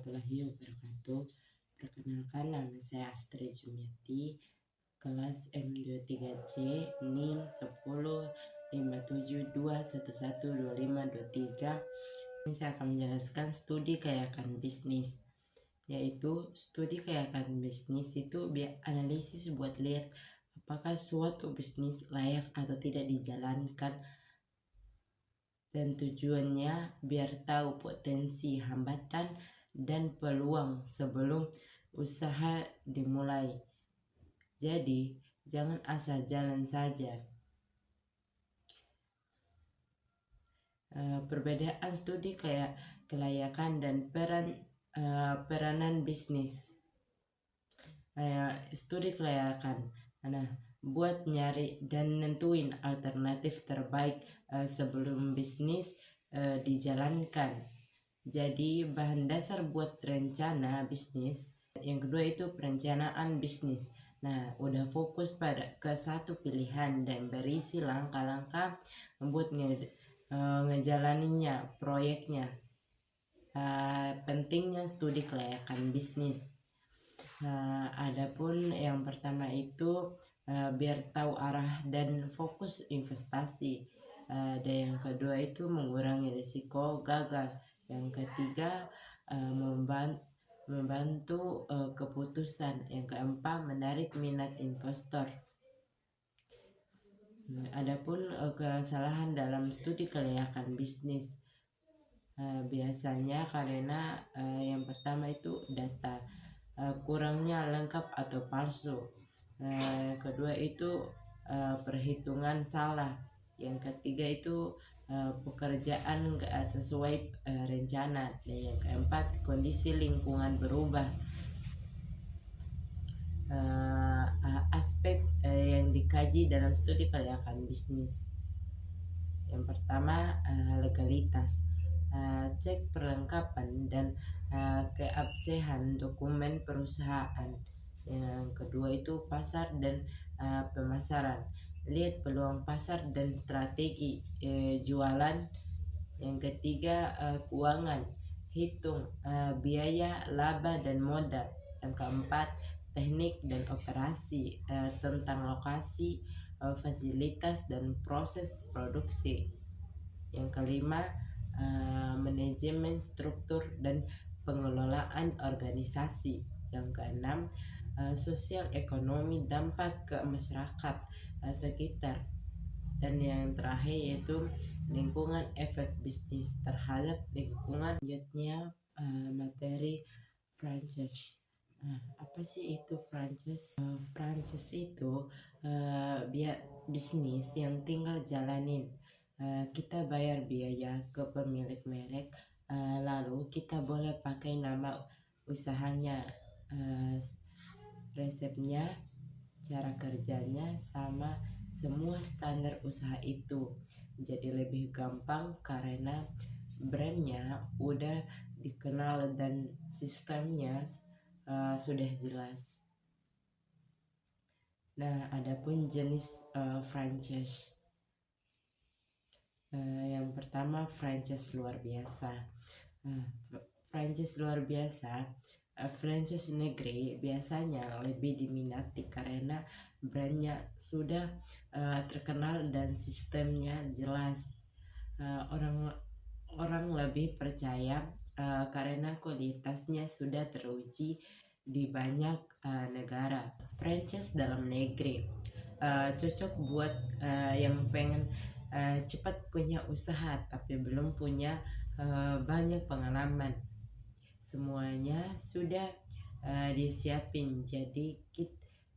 warahmatullahi wabarakatuh. Perkenalkan, nama saya Astri Jumiati, kelas M23C, NIM 10572112112523. Ini saya akan menjelaskan studi kelayakan bisnis, yaitu studi kelayakan bisnis itu analisis buat lihat apakah suatu bisnis layak atau tidak dijalankan, dan tujuannya biar tahu potensi, hambatan, dan peluang sebelum usaha dimulai. Jadi jangan asal jalan saja. Perbedaan studi kayak kelayakan dan peranan bisnis. Studi kelayakan, buat nyari dan nentuin alternatif terbaik sebelum bisnis dijalankan. Jadi bahan dasar buat rencana bisnis. Yang kedua itu perencanaan bisnis. Udah fokus ke satu pilihan dan berisi langkah-langkah buat ngejalaninnya proyeknya. Pentingnya studi kelayakan bisnis. Adapun yang pertama itu biar tahu arah dan fokus investasi. Dan yang kedua itu mengurangi risiko gagal. Yang ketiga membantu keputusan. Yang keempat menarik minat investor. Adapun kesalahan dalam studi kelayakan bisnis, biasanya karena yang pertama itu data kurangnya lengkap atau palsu. Kedua itu perhitungan salah. Yang ketiga itu pekerjaan gak sesuai rencana. Dan yang keempat kondisi lingkungan berubah. Aspek yang dikaji dalam studi kelayakan bisnis. Yang pertama legalitas. Cek perlengkapan dan keabsahan dokumen perusahaan. Yang kedua itu pasar dan pemasaran. Lihat peluang pasar dan strategi jualan. Yang ketiga keuangan. Hitung biaya, laba dan modal. Yang keempat teknik dan operasi, tentang lokasi, fasilitas dan proses produksi. Yang kelima manajemen struktur dan pengelolaan organisasi. Yang keenam sosial ekonomi, dampak ke masyarakat sekitar. Dan yang terakhir yaitu lingkungan, efek bisnis terhadap lingkungan. Selanjutnya materi franchise. Apa sih itu franchise? Franchise itu bisnis yang tinggal jalanin. Kita bayar biaya ke pemilik merek, lalu kita boleh pakai nama usahanya, resepnya, cara kerjanya, sama semua standar usaha itu. Jadi lebih gampang karena brandnya udah dikenal dan sistemnya sudah jelas. Adapun jenis franchise. Yang pertama franchise luar biasa. Franchise luar biasa, franchise negeri biasanya lebih diminati karena brandnya sudah terkenal dan sistemnya jelas. Orang lebih percaya karena kualitasnya sudah teruji di banyak negara. Franchise dalam negeri cocok buat yang pengen cepat punya usaha tapi belum punya banyak pengalaman. Semuanya sudah disiapin, jadi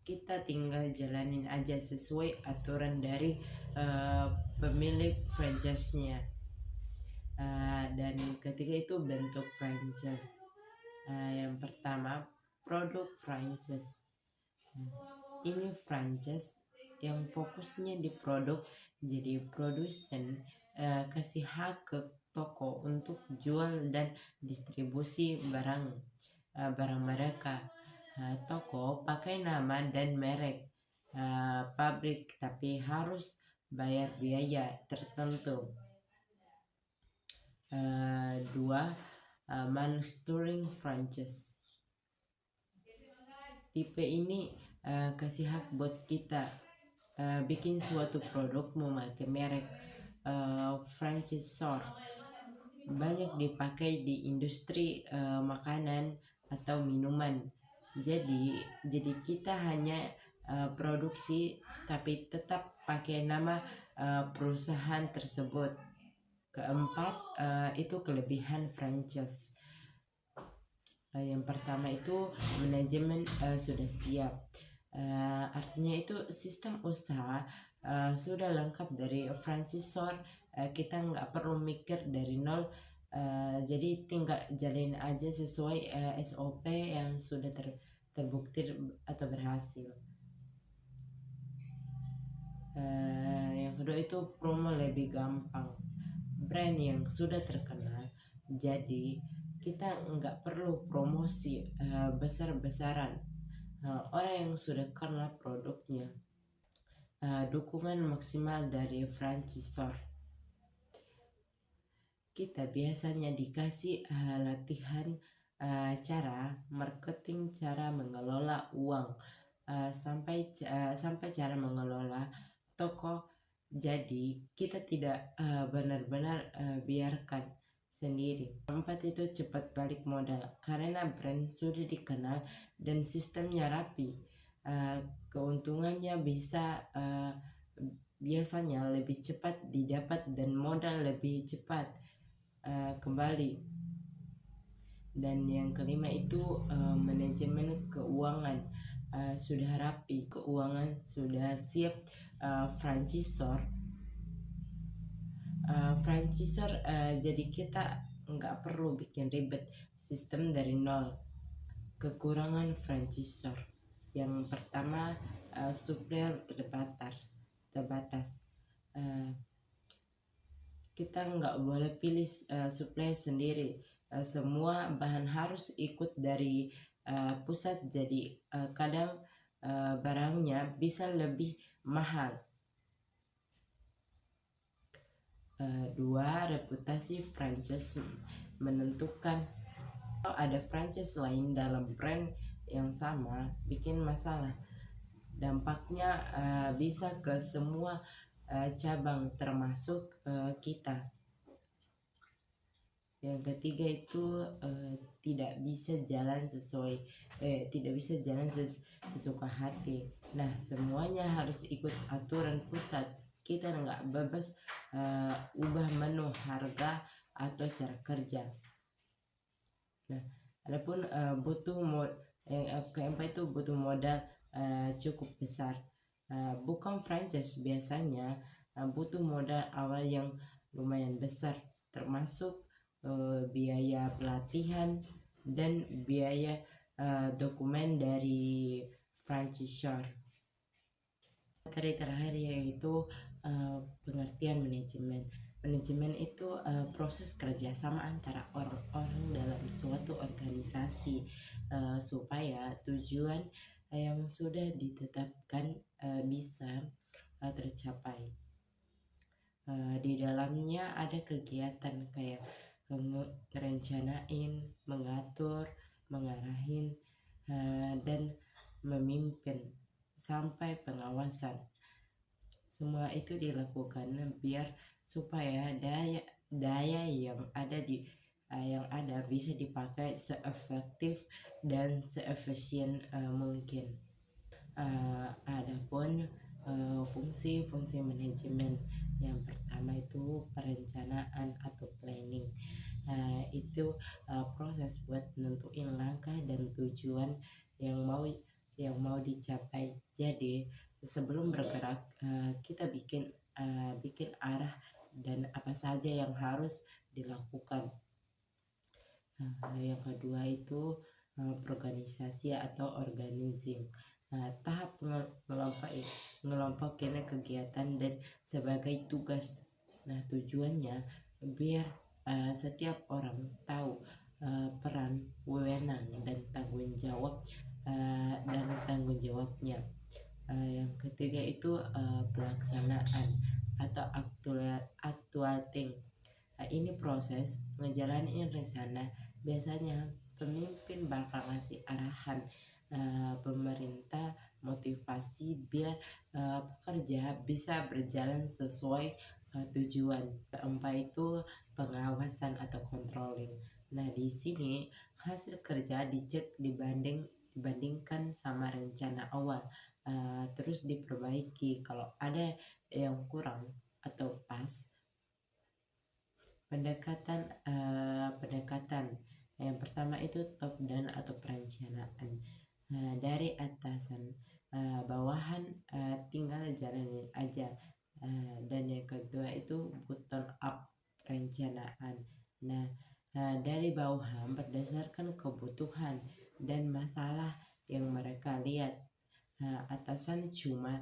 kita tinggal jalanin aja sesuai aturan dari pemilik franchise-nya. Dan ketiga itu bentuk franchise. Yang pertama produk franchise. Ini franchise yang fokusnya di produk, jadi produsen kasih hak ke toko untuk jual dan distribusi barang mereka. Toko pakai nama dan merek pabrik tapi harus bayar biaya tertentu. Dua, manufacturing franchise. Tipe ini kasih hak buat kita bikin suatu produk memakai merek franchisor. Banyak dipakai di industri makanan atau minuman. Jadi kita hanya produksi tapi tetap pakai nama perusahaan tersebut. Keempat, itu kelebihan franchise. Yang pertama itu manajemen sudah siap. Artinya itu sistem usaha sudah lengkap dari franchisor. Kita nggak perlu mikir dari nol. Jadi tinggal jalin aja sesuai SOP yang sudah terbukti atau berhasil. Yang kedua itu promo lebih gampang. Brand yang sudah terkenal, jadi kita nggak perlu promosi besar-besaran. Orang yang sudah kenal produknya, dukungan maksimal dari franchisor. Kita biasanya dikasih latihan cara marketing, cara mengelola uang, sampai cara mengelola toko. Jadi kita tidak benar-benar biarkan sendiri. Keempat itu cepat balik modal karena brand sudah dikenal dan sistemnya rapi. Keuntungannya bisa biasanya lebih cepat didapat dan modal lebih cepat kembali. Dan yang kelima itu manajemen keuangan sudah rapi, keuangan sudah siap. Franchisor jadi kita nggak perlu bikin ribet sistem dari nol. Kekurangan franchisor yang pertama, supplier terbatas. Kita nggak boleh pilih supplier sendiri. Semua bahan harus ikut dari pusat, jadi kadang barangnya bisa lebih mahal. Dua, reputasi franchise menentukan. Kalau ada franchise lain dalam brand yang sama bikin masalah, dampaknya bisa ke semua cabang termasuk kita. Yang ketiga itu tidak bisa jalan sesuka hati. Nah, semuanya harus ikut aturan pusat. Kita nggak bebas ubah menu, harga atau cara kerja. Nah, adapun yang keempat itu butuh modal cukup besar. Bukan franchise biasanya butuh modal awal yang lumayan besar, termasuk biaya pelatihan dan biaya dokumen dari franchisor. Materi terakhir yaitu pengertian manajemen. Manajemen itu proses kerjasama antara orang-orang dalam suatu organisasi supaya tujuan yang sudah ditetapkan bisa tercapai. Di dalamnya ada kegiatan kayak merencanain, mengatur, mengarahin, dan memimpin sampai pengawasan. Semua itu dilakukan biar supaya daya yang ada bisa dipakai seefektif dan seefisien mungkin. Adapun fungsi manajemen yang pertama itu perencanaan atau planning. Itu proses buat nentuin langkah dan tujuan yang mau dicapai. Jadi sebelum bergerak kita bikin arah dan apa saja yang harus dilakukan. Yang kedua itu organisasi atau organizing. Tahap ngelompokin kegiatan dan sebagai tugas. Nah, tujuannya biar setiap orang tahu peran, wewenang dan tanggung jawabnya. Yang ketiga itu pelaksanaan atau actuating. Ini proses ngejalanin rencana Biasanya pemimpin bakal ngasih arahan, pemerintah motivasi biar pekerja bisa berjalan sesuai tujuan. Keempat itu pengawasan atau controlling. Nah, di sini hasil kerja dicek dibandingkan sama rencana awal, terus diperbaiki kalau ada yang kurang atau pas. Pendekatan yang pertama itu top down atau perencanaan, dari atasan, bawahan tinggal jalanin aja. Dan yang kedua itu bottom up perencanaan. Nah, dari bawahan berdasarkan kebutuhan dan masalah yang mereka lihat. Atasan cuma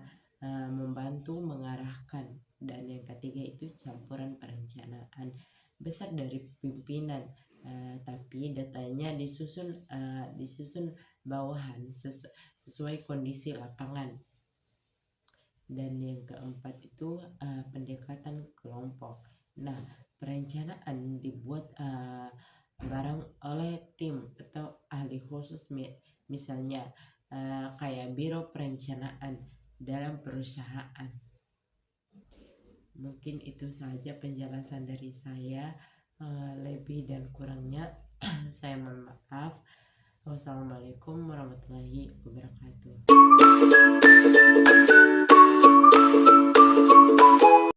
membantu mengarahkan. Dan yang ketiga itu campuran perencanaan besar dari pimpinan, tapi datanya disusun bawahan sesuai kondisi lapangan. Dan yang keempat itu pendekatan kelompok. Nah, perencanaan dibuat bareng oleh tim atau ahli khusus, misalnya kayak biro perencanaan dalam perusahaan. Mungkin itu saja penjelasan dari saya. Lebih dan kurangnya saya mohon maaf. Wassalamualaikum warahmatullahi wabarakatuh.